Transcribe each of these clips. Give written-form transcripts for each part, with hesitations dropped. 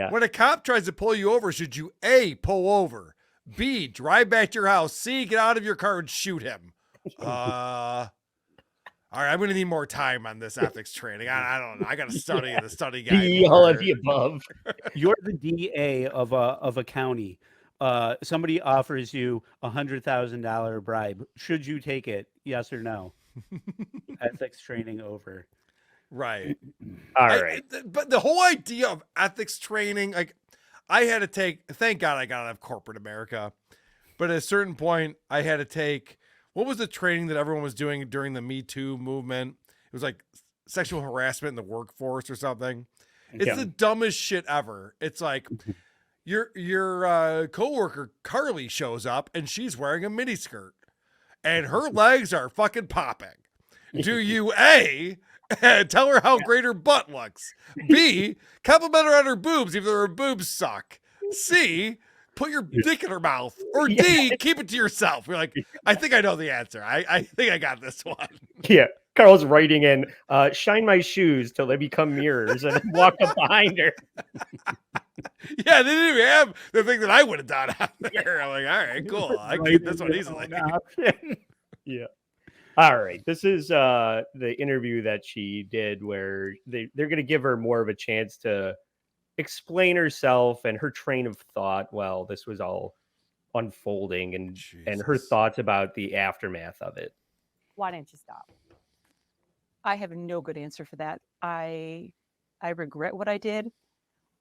Yeah. When a cop tries to pull you over, should you A, pull over, B, drive back to your house, C, get out of your car and shoot him? All right, I'm going to need more time on this ethics training. I don't know. I got to study the study guide. D, all of the above. You're the DA of a county. Somebody offers you $100,000 bribe. Should you take it? Yes or no? Ethics training over. Right. All right. But the whole idea of ethics training, like I had to take, thank God I got out of corporate America. But at a certain point, I had to take, what was the training that everyone was doing during the Me Too movement? It was like sexual harassment in the workforce or something. It's the dumbest shit ever. It's like your coworker Carly shows up and she's wearing a miniskirt and her legs are fucking popping. Do you A, tell her how great her butt looks? B, compliment her on her boobs even though her boobs suck? C, put your dick in her mouth? Or D, keep it to yourself? We're like, I think I know the answer. I think I got this one. Yeah. Carl's writing in, shine my shoes till they become mirrors and walk up behind her. Yeah, they didn't even have the thing that I would have done out there. I'm like, all right, cool. I can get this one easily. Yeah. All right. This is the interview that she did where they're going to give her more of a chance to explain herself and her train of thought while this was all unfolding and her thoughts about the aftermath of it. Why didn't you stop? I have no good answer for that. I regret what I did.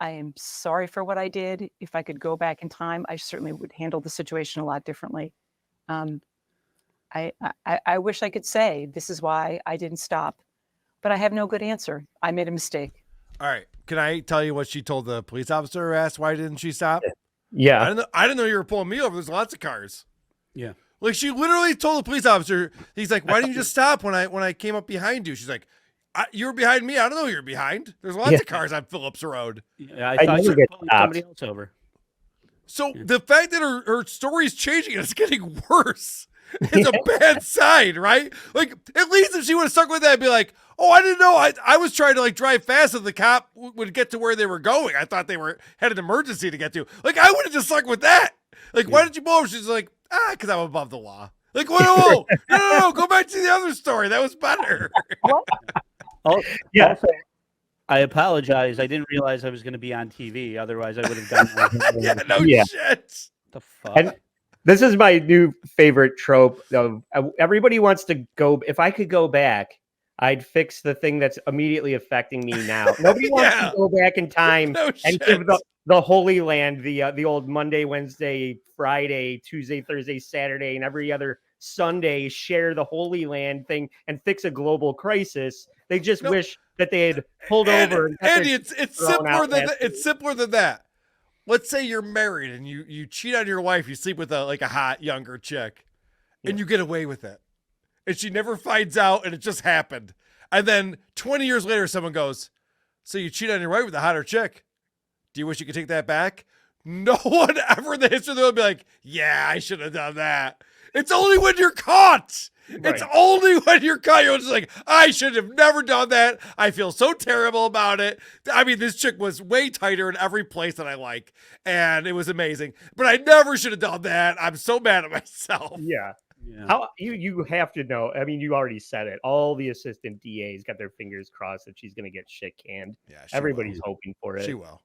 I am sorry for what I did. If I could go back in time, I certainly would handle the situation a lot differently. I wish I could say this is why I didn't stop, but I have no good answer. I made a mistake. All right. Can I tell you what she told the police officer who asked why didn't she stop? Yeah. I didn't know you were pulling me over. There's lots of cars. Yeah. Like she literally told the police officer, he's like, why didn't you just stop when I came up behind you? She's like, you were behind me. I don't know you're behind. There's lots of cars on Phillips Road. Yeah, I thought you were pulling somebody else over. So the fact that her story's changing and it's getting worse is a bad sign, right? Like at least if she would have stuck with that and be like, oh, I didn't know. I was trying to like drive fast so the cop would get to where they were going. I thought they had an emergency to get to. Like I would have just stuck with that. Like, why did you pull over? She's like, because I'm above the law. Like, whoa, no, go back to the other story. That was better. Oh, yeah. Also, I apologize. I didn't realize I was going to be on TV. Otherwise, I would have done that. Shit. The fuck? And this is my new favorite trope of everybody wants to go. If I could go back, I'd fix the thing that's immediately affecting me now. Nobody wants to go back in time and give the Holy Land the old Monday, Wednesday, Friday, Tuesday, Thursday, Saturday, and every other Sunday share the Holy Land thing and fix a global crisis. They just wish that they had pulled over. Andy, it's simpler than that. Let's say you're married and you cheat on your wife. You sleep with a hot younger chick, and you get away with it, and she never finds out, and it just happened. And then 20 years later, someone goes, "So you cheat on your wife with a hotter chick? Do you wish you could take that back?" No one ever in the history of the world would be like, "Yeah, I should have done that." It's only when you're caught. Right. It's only when you're caught. You're just like, I should have never done that. I feel so terrible about it. I mean, this chick was way tighter in every place that I like, and it was amazing. But I never should have done that. I'm so mad at myself. Yeah. How you have to know. I mean, you already said it. All the assistant DAs got their fingers crossed that she's going to get shit canned. Yeah, everybody's hoping for it. She will.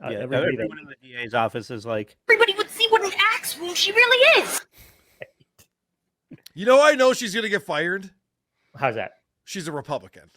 Everyone in the DA's office is like, everybody would see what an asshole she really is. You know, I know she's going to get fired. How's that? She's a Republican.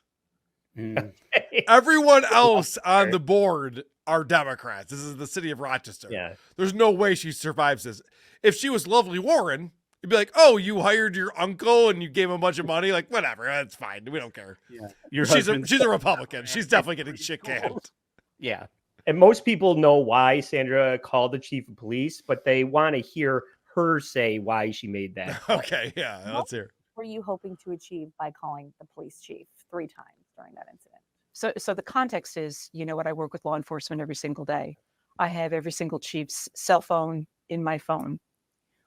Everyone else on the board are Democrats. This is the city of Rochester. Yeah. There's no way she survives this. If she was Lovely Warren, you'd be like, oh, you hired your uncle and you gave him a bunch of money. Like, whatever. That's fine. We don't care. Yeah. She's a Republican. She's definitely getting shit canned. Yeah. And most people know why Sandra called the chief of police, but they want to hear her say why she made that. Okay, yeah, let's hear. What were you hoping to achieve by calling the police chief 3 times during that incident? So the context is, you know what, I work with law enforcement every single day. I have every single chief's cell phone in my phone.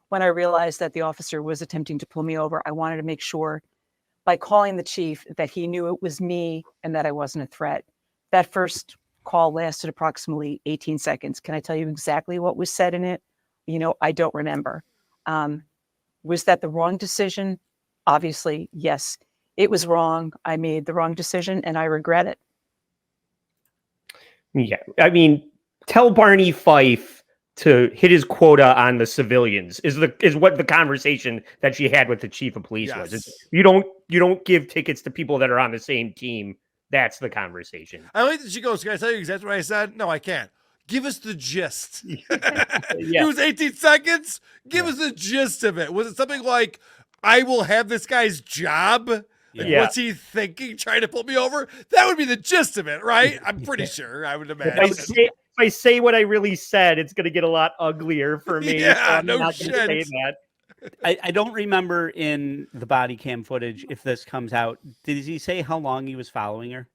When I realized that the officer was attempting to pull me over, I wanted to make sure by calling the chief that he knew it was me and that I wasn't a threat. That first call lasted approximately 18 seconds. Can I tell you exactly what was said in it? I don't remember. Was that the wrong decision? Obviously, yes, it was wrong. I made the wrong decision and I regret it. Yeah, I mean, tell Barney Fife to hit his quota on the civilians is what the conversation that she had with the chief of police was. Yes. You don't give tickets to people that are on the same team. That's the conversation. I like that she goes, can I tell you exactly what I said? No, I can't. Give us the gist. Yeah. It was 18 seconds. Give us the gist of it. Was it something like, I will have this guy's job? Like, Yeah. what's he thinking, trying to pull me over? That would be the gist of it, right? I'm pretty sure, I would imagine. If I say what I really said, it's going to get a lot uglier for me. Yeah, so I'm no not gonna shit. say that. I don't remember in the body cam footage, if this comes out, did he say how long he was following her?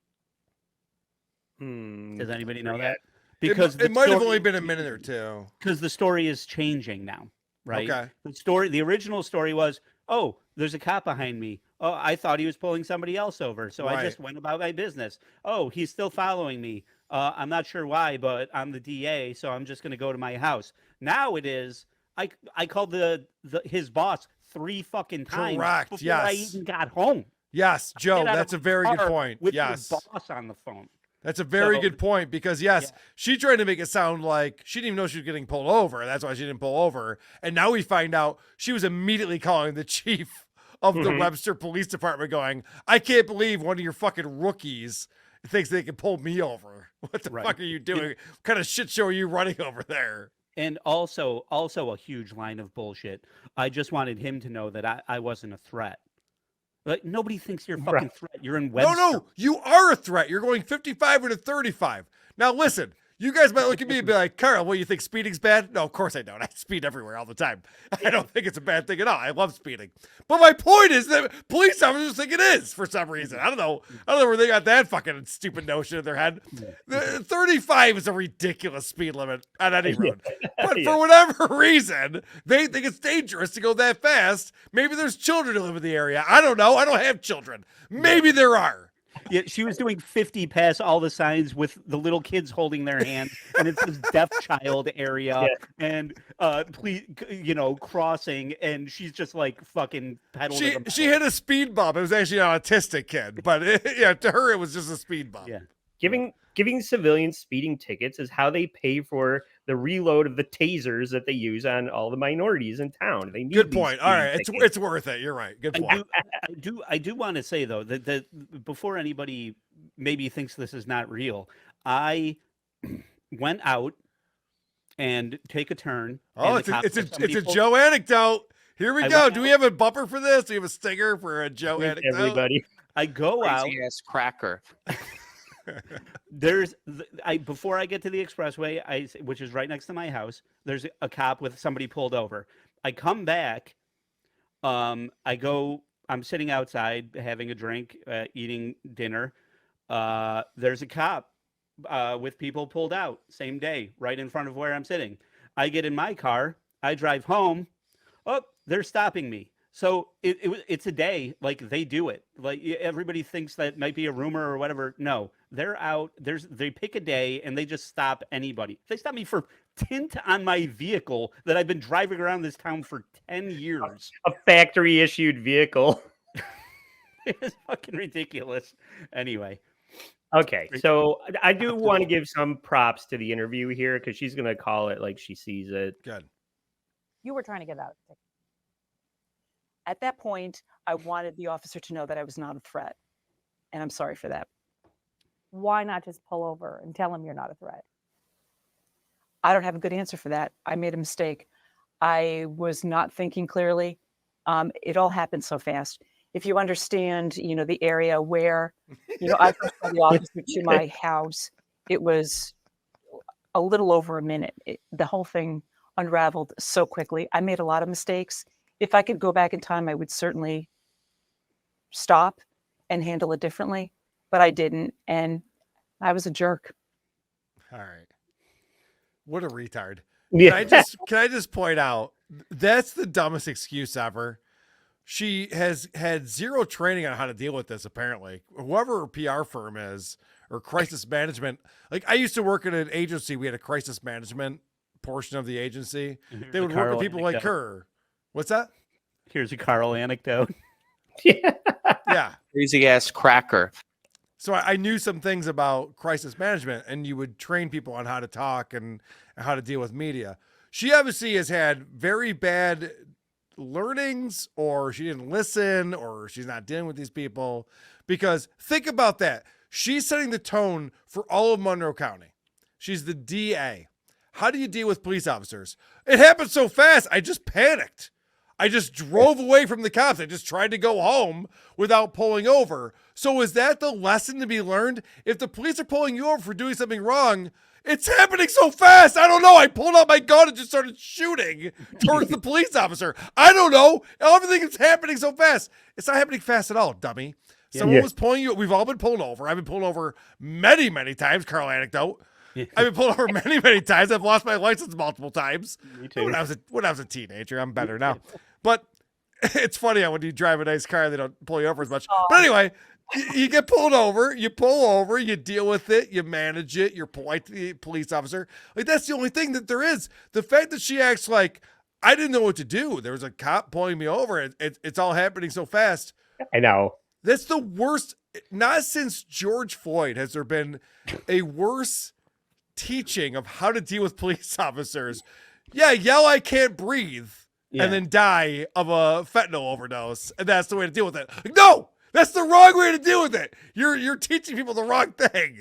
Does anybody know that? Because it might have only been a minute or two. Because the story is changing now, right? Okay. The original story was, oh, there's a cop behind me. Oh, I thought he was pulling somebody else over, so I just went about my business. Oh, he's still following me. I'm not sure why, but I'm the DA, so I'm just going to go to my house. Now it is. I called his boss 3 fucking times Correct. before Yes. I even got home. Yes, Joe, Get out of that's a my very good car point. With Yes. your boss on the phone. That's a very So- good point because yes, she tried to make it sound like she didn't even know she was getting pulled over. That's why she didn't pull over. And now we find out she was immediately calling the chief of the Webster Police Department going, I can't believe one of your fucking rookies thinks they can pull me over. What the fuck are you doing? What kind of shit show are you running over there? And also a huge line of bullshit. I just wanted him to know that I wasn't a threat. Like, nobody thinks you're a fucking threat. You're in Webster. No, you are a threat. You're going 55 into 35. Now listen, you guys might look at me and be like, Carl, what, you think speeding's bad? No, of course I don't. I speed everywhere all the time. I don't think it's a bad thing at all. I love speeding. But my point is that police officers think it is for some reason. I don't know where they got that fucking stupid notion in their head. 35 is a ridiculous speed limit on any road. But for whatever reason, they think it's dangerous to go that fast. Maybe there's children who live in the area. I don't know. I don't have children. Maybe there are. Yeah, she was doing 50 past all the signs with the little kids holding their hands, and it's this deaf child area, and please, crossing, and she's just like fucking pedaling. She hit a speed bump. It was actually an autistic kid, but to her it was just a speed bump. Yeah, Giving civilians speeding tickets is how they pay for the reload of the tasers that they use on all the minorities in town. They need Good these point. All right, speeding tickets. it's worth it. You're right. Good point. I do want to say though that before anybody maybe thinks this is not real, I went out and take a turn. Oh, and it's a Joe anecdote. Here we go. Do we have a bumper for this? Do we have a stinger for a Joe anecdote? Everybody. I go out. Crazy ass cracker. Before I get to the expressway, which is right next to my house, there's a cop with somebody pulled over. I come back. I'm sitting outside having a drink, eating dinner. There's a cop with people pulled out same day, right in front of where I'm sitting. I get in my car. I drive home. Oh, they're stopping me. So it's a day, like they do it. Like everybody thinks that might be a rumor or whatever. No, they're out. They pick a day and they just stop anybody. They stop me for tint on my vehicle that I've been driving around this town for 10 years. A factory issued vehicle. It's fucking ridiculous. Anyway. Okay, so I do want to give some props to the interview here because she's going to call it like she sees it. Good. You were trying to get out. At that point, I wanted the officer to know that I was not a threat. And I'm sorry for that. Why not just pull over and tell him you're not a threat? I don't have a good answer for that. I made a mistake. I was not thinking clearly. It all happened so fast. If you understand, the area where, I first saw the officer to my house, it was a little over a minute. The whole thing unraveled so quickly. I made a lot of mistakes. If I could go back in time, I would certainly stop and handle it differently, but I didn't. And I was a jerk. All right. What a retard. Yeah. Can I just point out, that's the dumbest excuse ever. She has had zero training on how to deal with this, apparently. Whoever her PR firm is, or crisis management. Like I used to work at an agency. We had a crisis management portion of the agency. Here's They a would work with Carl people like anecdote. her. What's that? Here's a Carl anecdote. Yeah. Yeah. Crazy ass cracker. So I knew some things about crisis management, and you would train people on how to talk and how to deal with media. She obviously has had very bad learnings, or she didn't listen, or she's not dealing with these people. Because think about that. She's setting the tone for all of Monroe County. She's the DA. How do you deal with police officers? It happened so fast, I just panicked. I just drove away from the cops. I just tried to go home without pulling over. So is that the lesson to be learned? If the police are pulling you over for doing something wrong, it's happening so fast. I don't know. I pulled out my gun and just started shooting towards the police officer. I don't know. Everything is happening so fast. It's not happening fast at all, dummy. Someone was pulling you. We've all been pulled over. I've been pulled over many, many times. Carl anecdote. I've been pulled over many, many times. I've lost my license multiple times. Me too. When I was a teenager, I'm better now. But it's funny how when you drive a nice car, they don't pull you over as much. But anyway, you get pulled over, you pull over, you deal with it, you manage it, you're polite to the police officer. Like, that's the only thing that there is. The fact that she acts like, I didn't know what to do. There was a cop pulling me over. It's all happening so fast. I know. That's the worst. Not since George Floyd has there been a worse teaching of how to deal with police officers. Yeah, yell, I can't breathe. Yeah. And then die of a fentanyl overdose, and that's the way to deal with it. Like, no, that's the wrong way to deal with it. You're teaching people the wrong thing.